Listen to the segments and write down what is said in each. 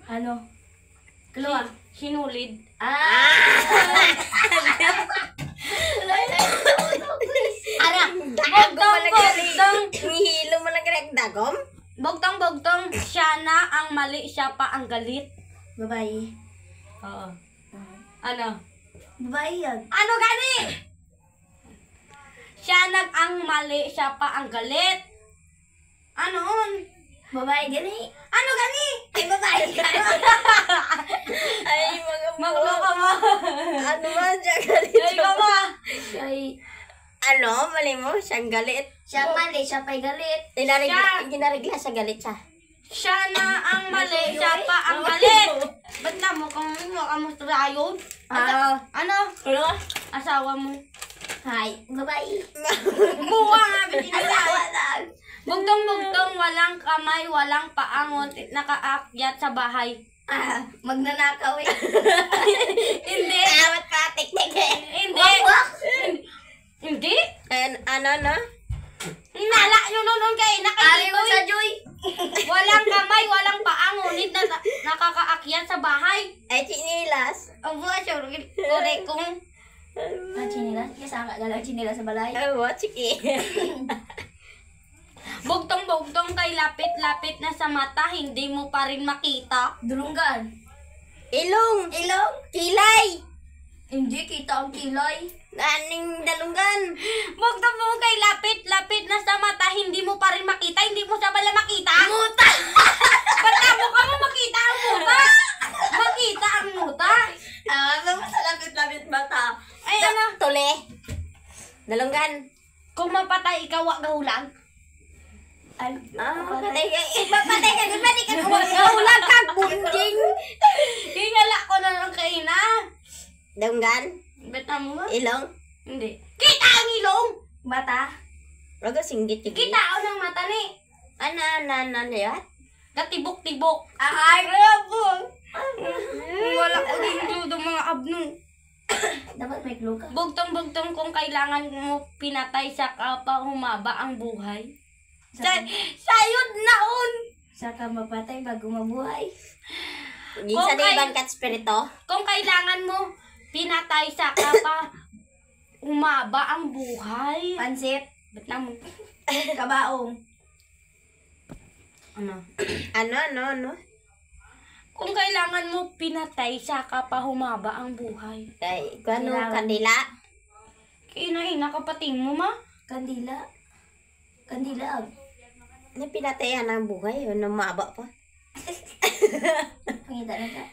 Ano? Keluar. Sinulid. Hihilo mo lang dagom? Bugtong-bugtong, siya na ang mali, siya pa ang galit. Babae. Oo. Ano? Babae yan. Ano gani? Siya ang mali, siya pa ang galit. Ano? Babae gani. Ano gani? Ay, babae gani. Ay, mga Maglo ka mo. Ano ba siya galit? Ay, ka mo. Ay, Ano? Mali mo? Siyang galit? siya mali, siya pa'y galit. Ginarigla sa galit siya. Siya na ang mali, siya pa ang galit. Ba't na mo kung kamusta tayo? Ano? Asawa mo. Hi, babae. Buwa nga, bitin Asawa. Bugtong-bugtong, walang kamay, walang paangon, nakaakyat sa bahay. Magnanakaw eh. Hindi. Awat pa, tik-tik eh. Hindi. Hindi. Ano? Nala nyo noon kayo. Ali mo sa Joy. Walang kamay, walang paangon, nakakaakyat sa bahay. Ay, chinilas. Ang buwa siya, korek kong. Chinilas? Kasama ka lang chinilas sa balay. Ay, what? Sige. Bugtong-bugtong kay lapit-lapit na sa mata, hindi mo pa rin makita. Dulunggan. Ilong. Ilong? Kilay. Hindi kita ang kilay. Aning dalunggan. Bugtong-bugtong kay lapit-lapit na sa mata, hindi mo pa rin makita, hindi mo sa bala makita. Muta! Ba't mo ka mo makita ang muta? Makita ang muta. Ano sa lapit-lapit mata? Ay, ano? Tule. Dalunggan. Kung mapatay ikaw, wag gahulag. Patay ka. Patay ka. Gumali ka. Gahulag ka, bunjing. Hingala ko na lang kayo na. Dalunggan. Beta mo ba? Ilong. Hindi. Kita ang ilong! Mata? Raga singgit yung Kita ako ng mata ni. Ano yan? Katibok-tibok. Ay, grabo. Wala ko din mga abno. Dapat may clue ka. Bugtong-bugtong kung kailangan mo pinatay sa kapa humaba ang buhay. Sayod naon! Saka mapatay bago mabuhay. Ginsa na ibang kat spirito? Kung kailangan mo pinatay sa kapa humaba ang buhay. Pansit. Ba't na mo? Kabaong. Ano? Kung kailangan mo pinatay sa kapa humaba ang buhay. Ay, kung ano, kandila? Kinaina kapating mo ma? Kandila. Kandila. Ano pinatayan ang buhay? Ano maba pa? Pangita na ka.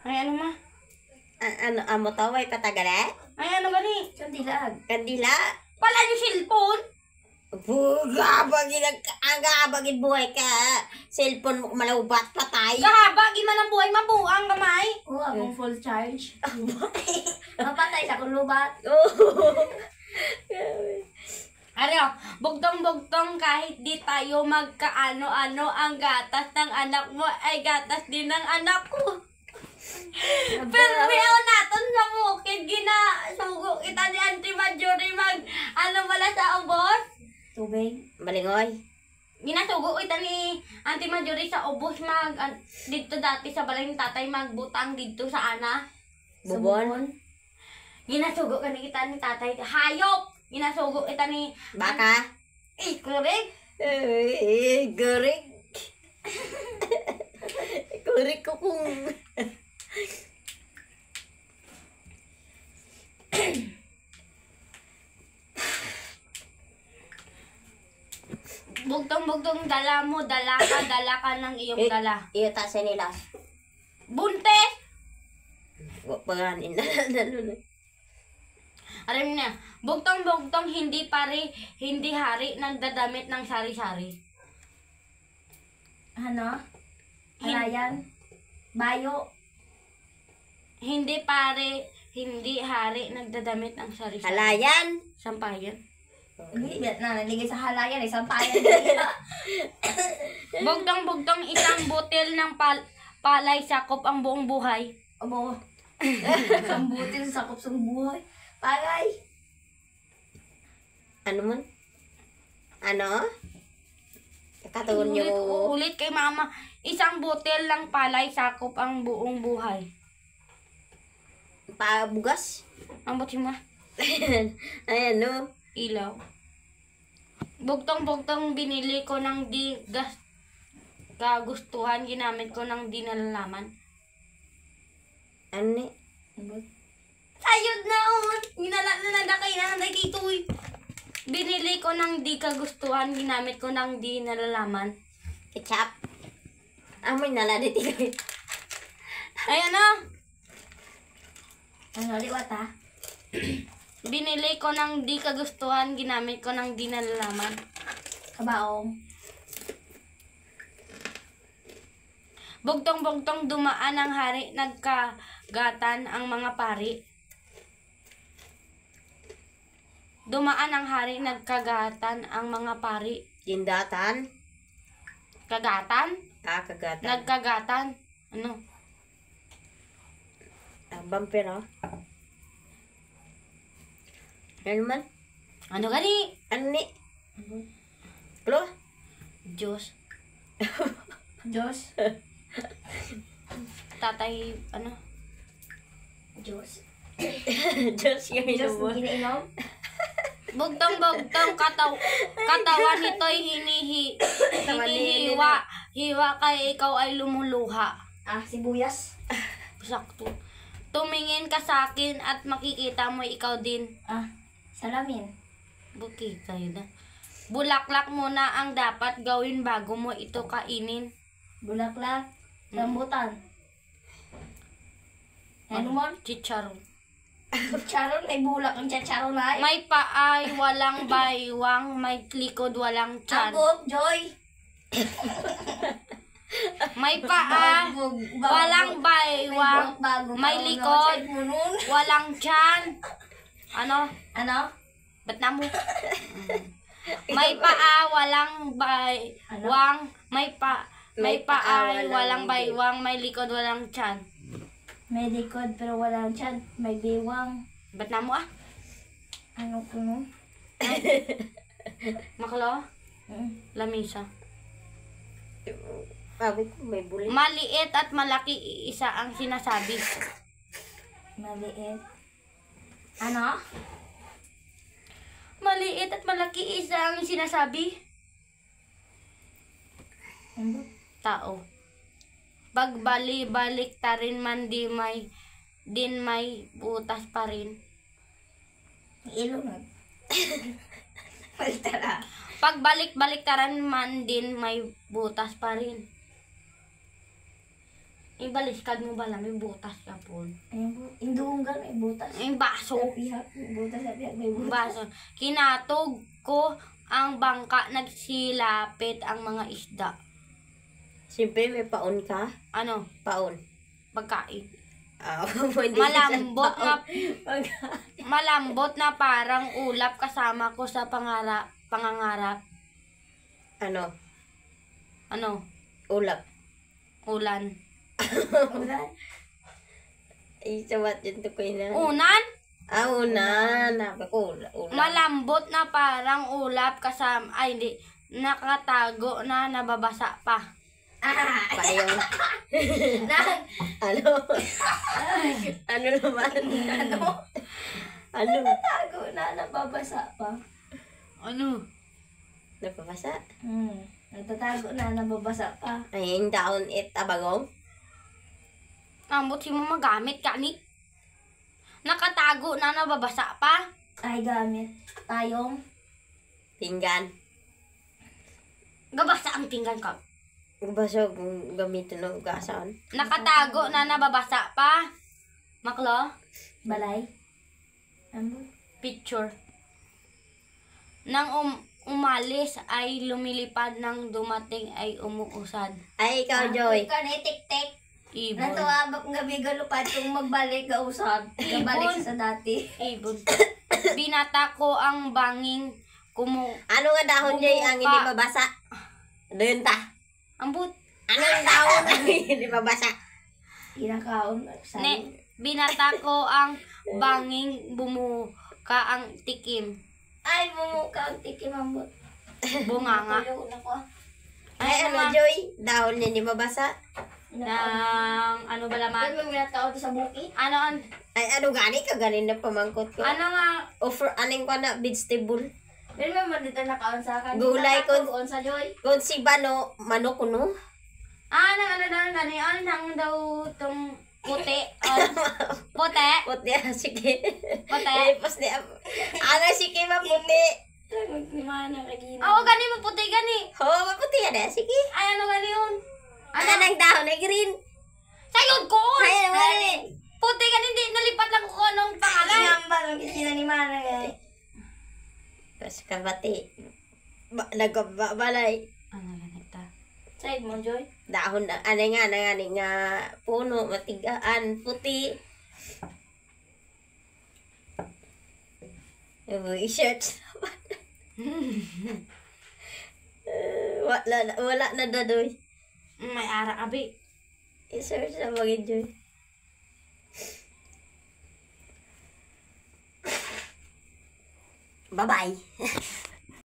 Ay ano ma? Ano, amo taway patagala? Ay ano gani? Kandila. Kandila? Pala yung cellphone. Buga, bagin buhay ka. Cellphone mo malaubat, patay. Kahaba, giman ang buhay, mabuang kamay. Oo, akong full charge. Mapatay sa kulubat. Ano, bugtong-bugtong kahit di tayo magkaano-ano, ang gatas ng anak mo ay gatas din ng anak ko. Pero ayaw natin sa bukid, ginasugo kita ni Auntie Marjorie wala sa ubos. Tubig. Balingoy. Ginasugo kita ni Auntie Marjorie sa ubos dito dati sa balay ng tatay magbutang dito sa ana. Bubon. Ginasugo ka ni kita ni tatay. Hayop! Ginasugo kita ni... Baka. Correct? Gurik. Gurik ko kung... Bugtong-bugtong dala mo, dala ka ng iyong dala. Iyo tasa nila. Buntes! Paganin na. Alam niya, bugtong-bugtong hindi hari nagdadamit ng sari-sari. Ano? Halayan. Bayo. Hindi hari nagdadamit ng sari-sari. Halayan. Sampayan. Hindi, na naligay sa halayan. Isang payan. Bugtong-bugtong isang butil ng palay sakop ang buong buhay. Abo. Isang butil sakop sa buhay. Pagay. Ano man? Ano? Kataon niyo. Ulit kay mama. Isang butil ng palay sakop ang buong buhay. Pabugas. Ambot mo. Ayan, no? Ilaw. Bugtong-bugtong binili ko ng di kagustuhan, ginamit ko ng di nalalaman. Ano ni? Ayod na on! Ginala kayo na dito eh. Binili ko ng di kagustuhan, ginamit ko ng di nalalaman. Ketchup. Amoy naladit kayo. Ayan na! Ano, liwat ha? Binili ko ng di kagustuhan, ginamit ko ng di nalalaman. Kabaong. Bugtong-bugtong dumaan ang hari, nagkagatan ang mga pari. Dumaan ang hari, nagkagatan ang mga pari. Tindatan. Kagatan? Kagatan. Nagkagatan. Ano? Bumper, oh. Ano man? Ano gani? Ano ni? Lo? Diyos. Diyos. Tatay, ano? Diyos. Diyos yung Diyos inubo. na ginainom. Bugtong-bugtong katawan nito'y hinihiwa. Hiwa kay ikaw ay lumuluha. Ah, sibuyas. Sakto. Tumingin ka sa akin at makikita mo ikaw din. Ah, salamin. Bukita yun na. Bulaklak muna ang dapat gawin bago mo ito kainin. Bulaklak. Rambutan. Ano mo? Chicharon. Charon, may bulak ang chacharon na. May paay, walang baywang, may likod, walang tiyan. Abog, Joy. May paa, walang baywang, may likod, walang tiyan. Ano? Ano? Ba't na mo? May paa, walang baywang, may paay, walang baywang, may likod, walang tiyan. May likod pero walang tiyan. May biwang. Ba't na mo ah? Ano kuno? Maklo? Lamisa. Sabi ko, may bulit. Maliit at malaki, isa ang sinasabi. Maliit. Ano? Maliit at malaki, isa ang sinasabi. Ano? Tao. Pagbali-balik ta rin man din may butas pa rin. Ilong. Paltara. Pagbalik-balik ta rin man din may butas pa rin. Ibaliskad mo ba lang, may butas ka po. Ayun po. Indunggan may butas. Yung baso. Sa pihak. May butas sa pihak. May butas. Baso. Kinatog ko ang bangka, nagsilapit ang mga isda. Siyempre, may paon ka. Ano? Paon. Pagkain. Pwede Malambot na Pagkain. malambot na parang ulap, kasama ko sa pangangarap. Ano? Ano? Ulap. Ulan. Ulan. Ay, sawat yun to ko na. Unan? Unan. Nabi ko, ulan. Malambot na parang ulap, kasama, ay hindi, nakatago na nababasa pa. Payong. Ano? Ano naman? Ano? Tago na. Nababasa pa. Ano? Napapasa? Nagtatago na. Nababasa pa. Ay, yung daon abagong? Ambot si mo magamit ka ni. Nakatago na nababasa pa. Ay, gamit. Tayong. Pinggan. Gabasa ang pinggan ka. Basog gamitin ng ugasan. Nakatago na nababasa pa. Maklo? Balay. Ano? Picture. Nang umalis ay lumilipad, nang dumating ay umuusad. Ay, ikaw, Joy. Ikaw na tik-tik. Ibon. Natuwabak nga bigalupad kung magbalik ka usab. Kabalik Ibon. sa dati. Ibon. Binata ko ang banging Ano nga dahon, Joy, ang hindi mabasa? Doon ta. ambut. Anong dahon ang hindi mabasa? Kinakaon. Binata ko ang banging, bumuka ang tikim. Ay, mumukha ang tikim ambot. Bunganga. Tulog na ko. Ay, ano, ma? Joy? Dahon niya hindi mabasa? Ng ano ba laman? Pag may minatao sa bukid. Ano an? Ay, ano gani ka? Ganin na pamangkot ko. Ano nga? Offer, aning ko na, vegetable. Pero may man dito nakaon sa akin. Gulay ko. Nakaon sa Joy. Kung si Bano, manok ko, no? Nang ano daw gani? Nang daw tong puti. Puti. Puti, sige. Puti. Ay, pas niya. Ano, sige, maputi. Maglimana kagina. Oo, gani mo puti gani. Oo, maputi yan eh. Sige. Ay, ano gani yun? Ano ng dahon ay green? Sayod ko! Ay, wala. Puti gani, hindi nalipat lang ko anong pangalan. Ngamba ng kisina ni Mana eh. Pas kabati. Nagbabalay. Ano ganito? Side mo, Joy. Dahon na, ano nga, puno, matigaan, puti. I-search wala na dadoy. May ara abi. I-search na mag-enjoy. Bye-bye.